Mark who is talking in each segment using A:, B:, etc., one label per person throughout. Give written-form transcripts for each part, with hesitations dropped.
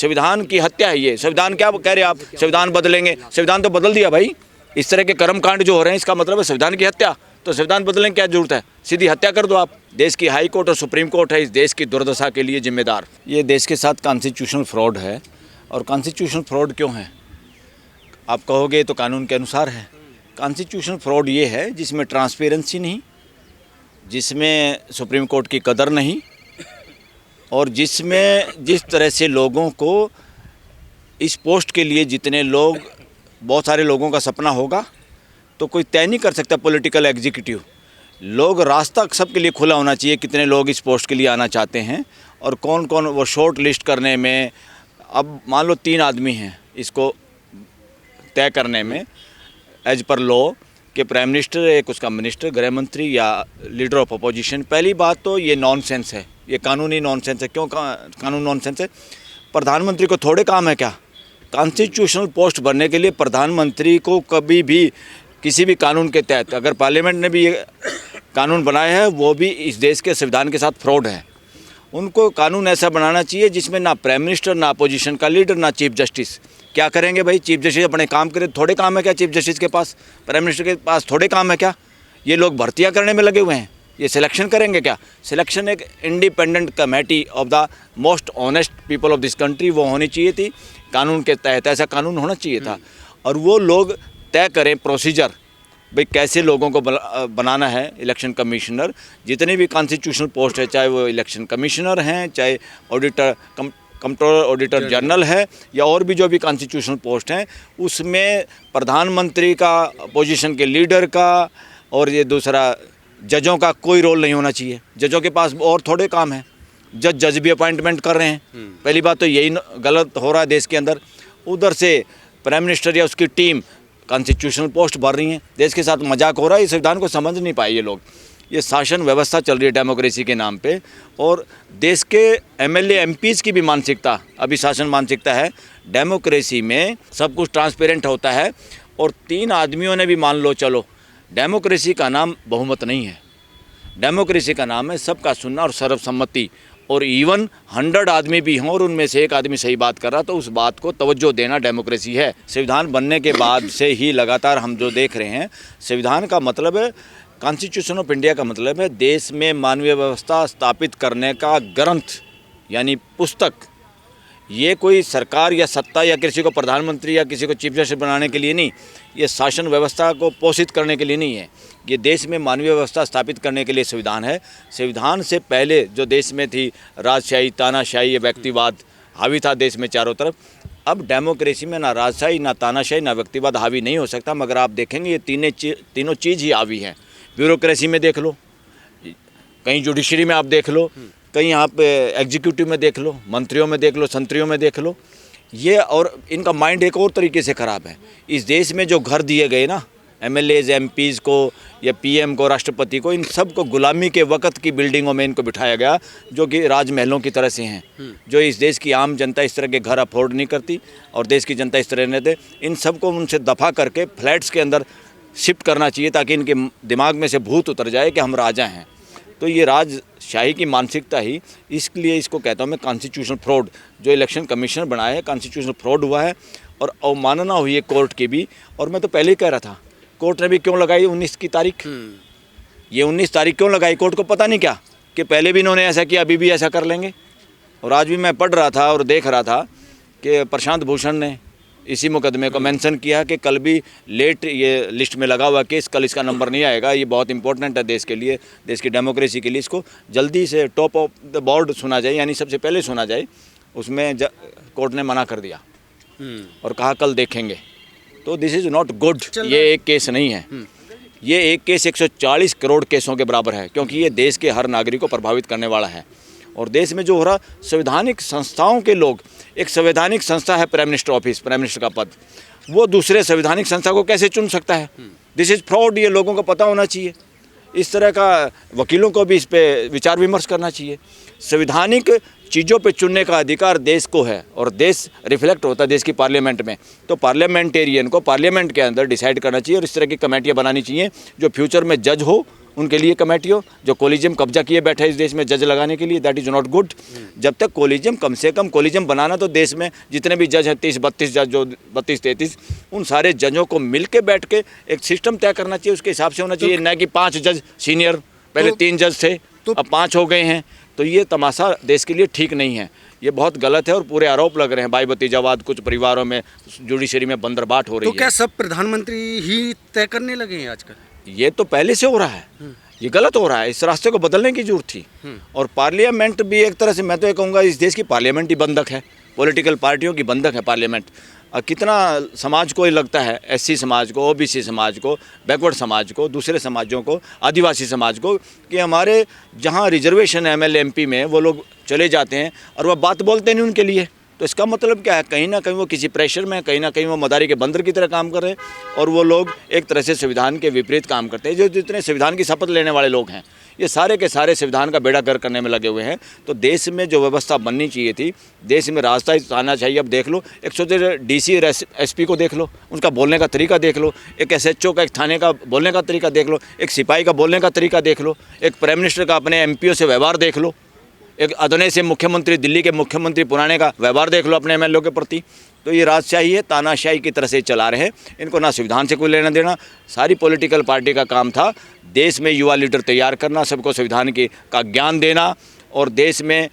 A: संविधान की हत्या है ये। संविधान क्या कह रहे हैं आप, संविधान बदलेंगे? संविधान तो बदल दिया भाई। इस तरह के कर्मकांड जो हो रहे हैं इसका मतलब है संविधान की हत्या। तो संविधान बदलने की क्या जरूरत है, सीधी हत्या कर दो आप। देश की हाई कोर्ट और सुप्रीम कोर्ट है इस देश की दुर्दशा के लिए जिम्मेदार। ये देश के साथ कॉन्स्टिट्यूशनल फ्रॉड है। और कॉन्स्टिट्यूशनल फ्रॉड क्यों है आप कहोगे, तो कानून के अनुसार है। कॉन्स्टिट्यूशनल फ्रॉड ये है जिसमें ट्रांसपेरेंसी नहीं, जिसमें सुप्रीम कोर्ट की कदर नहीं, और जिसमें जिस तरह से लोगों को इस पोस्ट के लिए जितने लोग, बहुत सारे लोगों का सपना होगा तो कोई तय नहीं कर सकता पॉलिटिकल एग्जीक्यूटिव। लोग रास्ता सबके लिए खुला होना चाहिए, कितने लोग इस पोस्ट के लिए आना चाहते हैं और कौन कौन। वो शॉर्ट लिस्ट करने में, अब मान लो 3 आदमी हैं इसको तय करने में एज पर लॉ कि प्राइम मिनिस्टर, एक उसका मिनिस्टर, गृह मंत्री या लीडर ऑफ अपोजिशन। पहली बात तो ये नॉनसेंस है, ये कानूनी नॉनसेंस है। क्यों कानून नॉनसेंस है? प्रधानमंत्री को थोड़े काम है क्या कॉन्स्टिट्यूशनल पोस्ट भरने के लिए? प्रधानमंत्री को कभी भी किसी भी कानून के तहत, अगर पार्लियामेंट ने भी ये कानून बनाया है वो भी इस देश के संविधान के साथ फ्रॉड है। उनको कानून ऐसा बनाना चाहिए जिसमें ना प्राइम मिनिस्टर, ना अपोजिशन का लीडर, ना चीफ जस्टिस। क्या करेंगे भाई? चीफ जस्टिस अपने काम करे, थोड़े काम है क्या चीफ जस्टिस के पास? प्राइम मिनिस्टर के पास थोड़े काम है क्या? ये लोग भर्तियां करने में लगे हुए हैं, ये सिलेक्शन करेंगे क्या? सिलेक्शन एक independent committee of the most honest people of this country वो होनी चाहिए थी कानून के तहत। ऐसा कानून होना चाहिए था और वो लोग तय करें प्रोसीजर, भाई कैसे लोगों को बनाना है इलेक्शन कमिश्नर। जितने भी कॉन्स्टिट्यूशनल पोस्ट है, चाहे वो इलेक्शन कमिश्नर हैं, चाहे ऑडिटर, कंट्रोलर ऑडिटर जनरल है, या और भी जो भी कॉन्स्टिट्यूशनल पोस्ट हैं, उसमें प्रधानमंत्री का, अपोजिशन के लीडर का और ये दूसरा जजों का कोई रोल नहीं होना चाहिए। जजों के पास और थोड़े काम है, जज भी अपॉइंटमेंट कर रहे हैं। पहली बात तो यही गलत हो रहा है देश के अंदर। उधर से प्राइम मिनिस्टर या उसकी टीम कॉन्स्टिट्यूशनल पोस्ट भर रही हैं। देश के साथ मजाक हो रहा है, इस संविधान को समझ नहीं पाए ये लोग। ये शासन व्यवस्था चल रही है डेमोक्रेसी के नाम पे, और देश के एमएलए एमपीज़ की भी मानसिकता अभी शासन मानसिकता है। डेमोक्रेसी में सब कुछ ट्रांसपेरेंट होता है, और 3 आदमियों ने भी मान लो, चलो डेमोक्रेसी का नाम बहुमत नहीं है, डेमोक्रेसी का नाम है सबका सुनना और सर्वसम्मति। और इवन 100 आदमी भी हों और उनमें से एक आदमी सही बात कर रहा तो उस बात को तवज्जो देना डेमोक्रेसी है। संविधान बनने के बाद से ही लगातार हम जो देख रहे हैं, संविधान का मतलब है, कॉन्स्टिट्यूशन ऑफ इंडिया का मतलब है देश में मानवीय व्यवस्था स्थापित करने का ग्रंथ, यानी पुस्तक। ये कोई सरकार या सत्ता या किसी को प्रधानमंत्री या किसी को चीफ जस्टिस बनाने के लिए नहीं, ये शासन व्यवस्था को पोषित करने के लिए नहीं है, ये देश में मानवीय व्यवस्था स्थापित करने के लिए संविधान है। संविधान से पहले जो देश में थी राजशाही, तानाशाही, व्यक्तिवाद हावी था देश में चारों तरफ। अब डेमोक्रेसी में ना राजशाही, ना तानाशाही, ना व्यक्तिवाद हावी नहीं हो सकता, मगर आप देखेंगे ये तीनों चीज़ ही हावी हैं। ब्यूरोक्रेसी में देख लो, कहीं जुडिशरी में आप देख लो, कहीं आप एग्जीक्यूटिव में देख लो, मंत्रियों में देख लो, संतरियों में देख लो। ये और इनका माइंड एक और तरीके से ख़राब है। इस देश में जो घर दिए गए ना एमएलएज, एमपीज़ को या पीएम को, राष्ट्रपति को, इन सब को गुलामी के वक़्त की बिल्डिंगों में इनको बिठाया गया, जो कि राजमहलों की तरह से हैं, जो इस देश की आम जनता इस तरह के घर अफोर्ड नहीं करती और देश की जनता इस तरह रहते। इन सब को उनसे दफ़ा करके फ्लैट्स के अंदर शिफ्ट करना चाहिए ताकि इनके दिमाग में से भूत उतर जाए कि हम राजा हैं। तो ये राजशाही की मानसिकता ही, इसलिए इसको कहता हूँ मैं कॉन्स्टिट्यूशनल फ्रॉड। जो इलेक्शन कमीशन बनाया है, कॉन्स्टिट्यूशनल फ्रॉड हुआ है और अवमानना हुई है कोर्ट की भी। और मैं तो पहले ही कह रहा था, कोर्ट ने भी क्यों लगाई 19 की तारीख? ये 19 तारीख क्यों लगाई? कोर्ट को पता नहीं क्या कि पहले भी इन्होंने ऐसा किया, अभी भी ऐसा कर लेंगे? और आज भी मैं पढ़ रहा था और देख रहा था कि प्रशांत भूषण ने इसी मुकदमे को मेंशन किया कि कल भी लेट ये लिस्ट में लगा हुआ केस, कल इसका नंबर नहीं आएगा। ये बहुत इंपॉर्टेंट है देश के लिए, देश की डेमोक्रेसी के लिए। इसको जल्दी से टॉप ऑफ द बोर्ड सुना जाए, यानी सबसे पहले सुना जाए। उसमें कोर्ट ने मना कर दिया और कहा कल देखेंगे। तो दिस इज़ नॉट गुड। ये एक केस नहीं है, ये एक केस 140 करोड़ केसों के बराबर है, क्योंकि ये देश के हर नागरिक को प्रभावित करने वाला है। और देश में जो हो रहा, संवैधानिक संस्थाओं के लोग, एक संवैधानिक संस्था है prime minister office, prime minister का पद, वो दूसरे संवैधानिक संस्था को कैसे चुन सकता है? This is fraud. ये लोगों को पता होना चाहिए। इस तरह का वकीलों को भी इस पे विचार विमर्श करना चाहिए। संवैधानिक चीज़ों पे चुनने का अधिकार देश को है, और देश रिफ्लेक्ट होता है देश की पार्लियामेंट में। तो पार्लियामेंटेरियन को पार्लियामेंट के अंदर डिसाइड करना चाहिए, और इस तरह की कमेटियाँ बनानी चाहिए जो फ्यूचर में जज हो उनके लिए कमेटी हो। जो कोलिजियम कब्जा किए बैठे इस देश में जज लगाने के लिए, दैट इज़ नॉट गुड। जब तक कोलिजियम, कम से कम कोलिजियम बनाना तो देश में जितने भी जज हैं 30-32 जज, जो 32-33, उन सारे जजों को मिल के बैठ के एक सिस्टम तय करना चाहिए, उसके हिसाब से होना चाहिए। न कि 5 जज सीनियर, पहले 3 जज थे अब 5 हो गए हैं। तो ये तमाशा देश के लिए ठीक नहीं है, ये बहुत गलत है। और पूरे आरोप लग रहे हैं भाई भतीजावाद, कुछ परिवारों में जुडिशरी में बंदरबाट हो रही है।
B: तो क्या सब प्रधानमंत्री ही तय करने लगे हैं आजकल?
A: ये तो पहले से हो रहा है, ये गलत हो रहा है, इस रास्ते को बदलने की जरूरत थी। और पार्लियामेंट भी एक तरह से, मैं तो ये कहूँगा, इस देश की पार्लियामेंट ही बंधक है, पॉलिटिकल पार्टियों की बंधक है पार्लियामेंट। कितना समाज को ये लगता है, एससी समाज को, ओबीसी समाज को, बैकवर्ड समाज को, दूसरे समाजों को, आदिवासी समाज को, कि हमारे जहाँ रिजर्वेशन एमएलए एमपी में वो लोग चले जाते हैं और वह बात बोलते नहीं उनके लिए। तो इसका मतलब क्या है, कहीं ना कहीं वो किसी प्रेशर में, कहीं ना कहीं वो मदारी के बंदर की तरह काम कर रहे हैं और वो लोग एक तरह से संविधान के विपरीत काम करते हैं। जो जितने संविधान की शपथ लेने वाले लोग हैं, ये सारे के सारे संविधान का बेड़ा गर्क करने में लगे हुए हैं। तो देश में जो व्यवस्था बननी चाहिए थी, देश में रास्ता आना चाहिए। अब देख लो, एक सोचे डीसी और एसपी को देख लो, उनका बोलने का तरीका देख लो, एक एसएचओ का, एक थाने का बोलने का तरीका देख लो, एक सिपाही का बोलने का तरीका देख लो, एक प्राइम मिनिस्टर का अपने एमपीओ से व्यवहार देख लो, एक अदने से मुख्यमंत्री, दिल्ली के मुख्यमंत्री पुराने का व्यवहार देख लो अपने एमएलए के प्रति। तो ये राजशाही है, तानाशाही की तरह से चला रहे हैं। इनको ना संविधान से कोई लेना देना। सारी पॉलिटिकल पार्टी का काम था देश में युवा लीडर तैयार करना, सबको संविधान का ज्ञान देना और देश में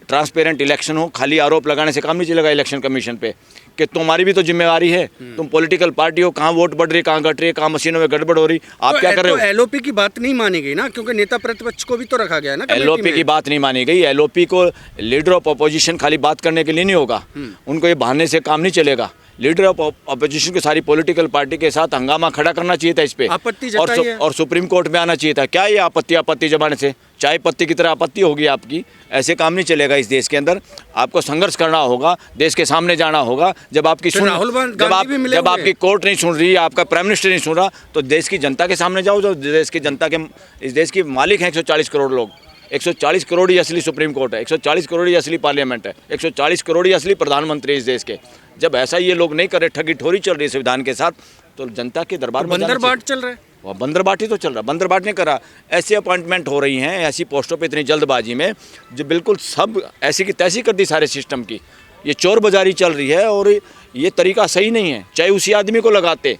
A: ट्रांसपेरेंट इलेक्शन हो। खाली आरोप लगाने से काम नहीं चलेगा इलेक्शन कमीशन पे, कि तुम्हारी भी तो जिम्मेवारी है, तुम पॉलिटिकल पार्टी हो, कहाँ वोट बढ़ रही, कहाँ घट रही है, कहाँ मशीनों में गड़बड़ हो रही, आप क्या कर रहे हो?
B: एलओपी की बात नहीं मानी गई ना, क्योंकि नेता प्रतिपक्ष को भी तो रखा गया ना।
A: एलओपी की बात नहीं मानी गई। एलओपी को लीडर ऑफ अपोजिशन खाली बात करने के लिए नहीं होगा, उनको ये बहाने से काम नहीं चलेगा। लीडर ऑफ अपोजिशन को सारी पॉलिटिकल पार्टी के साथ हंगामा खड़ा करना चाहिए था इस पे, और सुप्रीम कोर्ट में आना चाहिए था। क्या ये आपत्ति जमाने से चाय पत्ती की तरह आपत्ति होगी आपकी? ऐसे काम नहीं चलेगा इस देश के अंदर। आपको संघर्ष करना होगा, देश के सामने जाना होगा। जब आपकी जब आपकी कोर्ट नहीं सुन रही, आपका प्राइम मिनिस्टर नहीं सुन रहा, तो देश की जनता के सामने जाओ। जो देश की जनता के, इस देश की मालिक हैं 140 करोड़ लोग। 140 करोड़ ही असली सुप्रीम कोर्ट है, 140 करोड़ ही असली पार्लियामेंट है, 140 करोड़ ही असली प्रधानमंत्री इस देश के। जब ऐसा ये लोग नहीं कर रहे, ठगी ठोरी चल रही है संविधान के साथ, तो जनता के दरबार में
B: बंदरबाट चल रहा है।
A: वह बंदरबाट ही तो चल रहा है, बंदरबाट नहीं कर रहा। ऐसे अपॉइंटमेंट हो रही हैं ऐसी पोस्टों पे इतनी जल्दबाजी में, जो बिल्कुल सब ऐसी की तैसी कर दी सारे सिस्टम की। ये चोर बाजारी चल रही है और ये तरीका सही नहीं है। चाहे उसी आदमी को लगाते,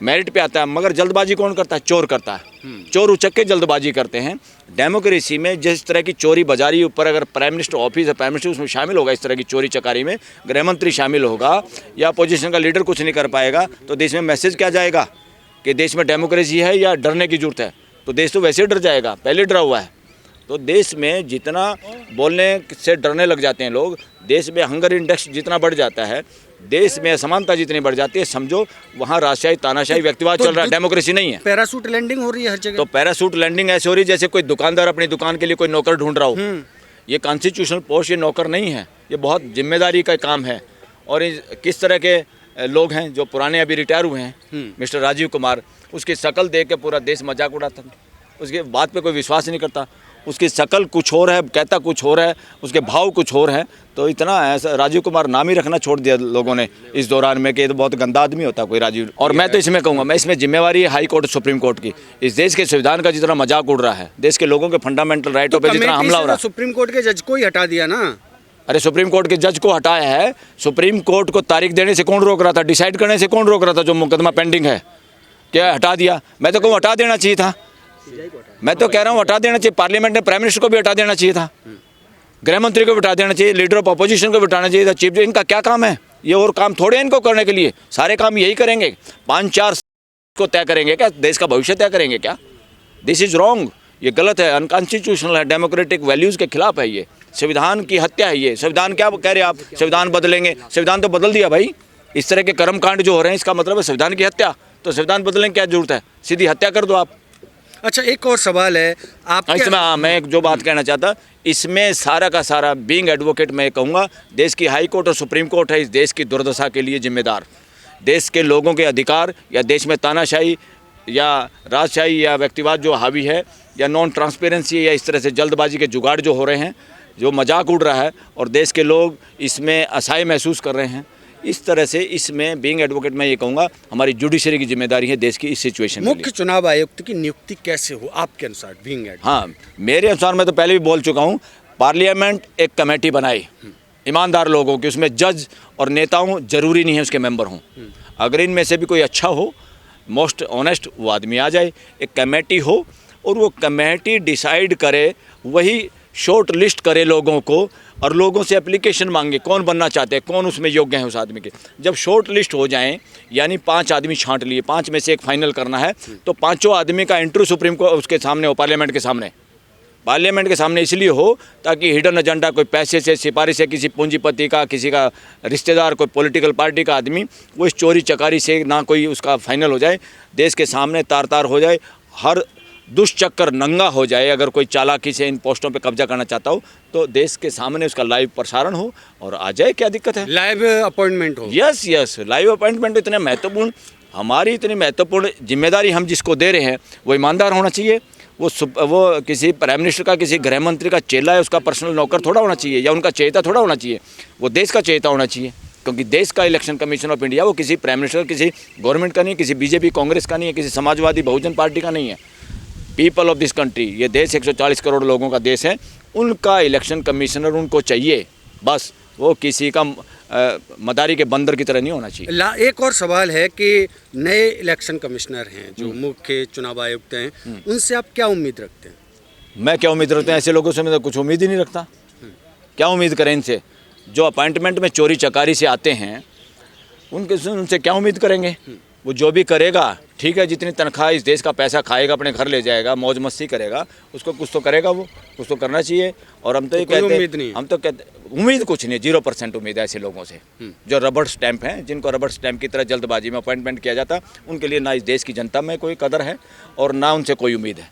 A: मेरिट पे आता है, मगर जल्दबाजी कौन करता है? चोर करता है। चोर उचक के जल्दबाजी करते हैं। डेमोक्रेसी में जिस तरह की चोरी बाजारी ऊपर अगर प्राइम मिनिस्टर ऑफिस है, प्राइम मिनिस्टर उसमें शामिल होगा, इस तरह की चोरी चकारी में गृह मंत्री शामिल होगा, या अपोजिशन का लीडर कुछ नहीं कर पाएगा, तो देश में मैसेज क्या जाएगा कि देश में डेमोक्रेसी है या डरने की जरूरत है? तो देश तो वैसे डर जाएगा, पहले डरा हुआ है। तो देश में जितना बोलने से डरने लग जाते हैं लोग, देश में हंगर इंडेक्स जितना बढ़ जाता है, देश में असमानता जितनी बढ़ जाती है, समझो वहाँ राजशाही तानाशाही व्यक्तिवाद चल रहा है, डेमोक्रेसी नहीं है।
B: पैराशूट लैंडिंग हो रही है हर जगह।
A: तो पैराशूट लैंडिंग ऐसे हो रही है जैसे कोई दुकानदार अपनी दुकान के लिए कोई नौकर ढूंढ रहा हो। ये कॉन्स्टिट्यूशनल पोस्ट, ये नौकर नहीं है, ये बहुत जिम्मेदारी का काम है। और किस तरह के लोग हैं जो पुराने अभी रिटायर हुए हैं, मिस्टर राजीव कुमार, उसकी शक्ल देख के पूरा देश मजाक उड़ाता है, उसके बात पे कोई विश्वास नहीं करता। उसकी शक्ल कुछ और है, कहता कुछ और है, उसके भाव कुछ और है। तो इतना ऐसा राजीव कुमार नाम ही रखना छोड़ दिया लोगों ने इस दौरान में कि ये तो बहुत गंदा आदमी होता कोई राजीव। और मैं तो इसमें कहूँगा, मैं इसमें जिम्मेवारी है हाई कोर्ट सुप्रीम कोर्ट की। इस देश के संविधान का जितना मजाक उड़ रहा है, देश के लोगों के फंडामेंटल राइटों पर जितना हमला हो रहा है,
B: सुप्रीम कोर्ट के जज को ही हटा दिया ना।
A: अरे सुप्रीम कोर्ट के जज को हटाया है, सुप्रीम कोर्ट को तारीख देने से कौन रोक रहा था? डिसाइड करने से कौन रोक रहा था? जो मुकदमा पेंडिंग है, क्या हटा दिया? मैं तो कहूँ हटा देना चाहिए था। मैं तो कह रहा हूँ हटा देना चाहिए। पार्लियामेंट ने प्राइम मिनिस्टर को भी हटा देना चाहिए था, गृह मंत्री को भी हटा देना चाहिए, लीडर ऑफ अपोजिशन को भी हटाना चाहिए था, चीफ जस्टिस। इनका क्या काम है? ये और काम थोड़े इनको करने के लिए, सारे काम यही करेंगे। 5-4 को तय करेंगे क्या? देश का भविष्य तय करेंगे क्या? दिस इज रॉन्ग, ये गलत है, अनकॉन्स्टिट्यूशनल है, डेमोक्रेटिक वैल्यूज़ के खिलाफ है, ये संविधान की हत्या है। ये संविधान क्या कह रहे हैं आप? संविधान बदलेंगे, संविधान तो बदल दिया भाई। इस तरह के कर्मकांड जो हो रहे हैं, इसका मतलब है संविधान की हत्या। तो संविधान बदलने की क्या जरूरत है? सीधी हत्या कर दो आप।
B: अच्छा, एक और सवाल है आप
A: इसमें, मैं एक जो बात कहना चाहता, इसमें सारा का सारा बीइंग एडवोकेट मैं कहूँगा, देश की हाई कोर्ट और सुप्रीम कोर्ट है इस देश की दुर्दशा के लिए जिम्मेदार। देश के लोगों के अधिकार या देश में तानाशाही या राजशाही या व्यक्तिवाद जो हावी है, या नॉन ट्रांसपेरेंसी, या इस तरह से जल्दबाजी के जुगाड़ जो हो रहे हैं, जो मजाक उड़ रहा है और देश के लोग इसमें असहाय महसूस कर रहे हैं, इस तरह से इसमें बीइंग एडवोकेट मैं ये कहूँगा हमारी जुडिशरी की जिम्मेदारी है देश की इस सिचुएशन में।
B: मुख्य चुनाव आयुक्त की नियुक्ति कैसे हो आपके अनुसार बीइंग एडवोकेट?
A: हाँ, मेरे अनुसार मैं तो पहले भी बोल चुका हूँ, पार्लियामेंट एक कमेटी बनाई ईमानदार लोगों की, उसमें जज और नेताओं जरूरी नहीं है उसके मेंबर हों। अगर इनमें से भी कोई अच्छा हो, मोस्ट ऑनेस्ट, वो आदमी आ जाए, एक कमेटी हो और वो कमेटी डिसाइड करे, वही शॉर्ट लिस्ट करे लोगों को और लोगों से एप्लीकेशन मांगे कौन बनना चाहते हैं, कौन उसमें योग्य है उस आदमी के। जब शॉर्ट लिस्ट हो जाएं, यानी 5 आदमी छांट लिए, 5 में से एक फाइनल करना है, तो 5 आदमी का इंटरव्यू सुप्रीम कोर्ट उसके सामने हो, पार्लियामेंट के सामने इसलिए हो ताकि हिडन एजेंडा, कोई पैसे से, सिफारिश से, किसी पूंजीपति का, किसी का रिश्तेदार, कोई पॉलिटिकल पार्टी का आदमी, वो इस चोरी चकारी से ना कोई उसका फाइनल हो जाए, देश के सामने तार तार हो जाए, हर दुष्चक्कर नंगा हो जाए। अगर कोई चालाकी से इन पोस्टों पे कब्जा करना चाहता हो तो देश के सामने उसका लाइव प्रसारण हो और आ जाए, क्या दिक्कत है?
B: लाइव अपॉइंटमेंट हो।
A: यस, लाइव अपॉइंटमेंट इतने महत्वपूर्ण, हमारी इतनी महत्वपूर्ण जिम्मेदारी हम जिसको दे रहे हैं वो ईमानदार होना चाहिए। वो किसी प्राइम मिनिस्टर का, किसी गृह मंत्री का चेला है, उसका पर्सनल नौकर थोड़ा होना चाहिए या उनका चहेता थोड़ा होना चाहिए, वो देश का चहेता होना चाहिए। क्योंकि देश का इलेक्शन कमीशन ऑफ इंडिया वो किसी प्राइम मिनिस्टर, किसी गवर्नमेंट का नहीं है, किसी बीजेपी कांग्रेस का नहीं है, किसी समाजवादी बहुजन पार्टी का नहीं है। पीपल ऑफ दिस कंट्री, ये देश 140 करोड़ लोगों का देश है, उनका इलेक्शन कमिश्नर उनको चाहिए बस। वो किसी का मदारी के बंदर की तरह नहीं होना चाहिए।
B: एक और सवाल है कि नए इलेक्शन कमिश्नर हैं जो मुख्य चुनाव आयुक्त हैं, उनसे आप क्या उम्मीद रखते हैं?
A: मैं क्या उम्मीद रखते हैं? ऐसे लोगों से मैं तो कुछ उम्मीद ही नहीं रखता। क्या उम्मीद करें इनसे? जो अपॉइंटमेंट में चोरी चकारी से आते हैं उनसे क्या उम्मीद करेंगे? वो जो भी करेगा ठीक है, जितनी तनख्वाह, इस देश का पैसा खाएगा, अपने घर ले जाएगा, मौज मस्ती करेगा, उसको कुछ तो करेगा, वो कुछ तो करना चाहिए। और हम तो ये कहते हैं, हम तो कहते उम्मीद कुछ नहीं, 0% उम्मीद है ऐसे लोगों से जो रबड़ स्टैंप हैं, जिनको रबड़ स्टैंप की तरह जल्दबाजी में अपॉइंटमेंट किया जाता, उनके लिए ना इस देश की जनता में कोई कदर है और ना उनसे कोई उम्मीद है।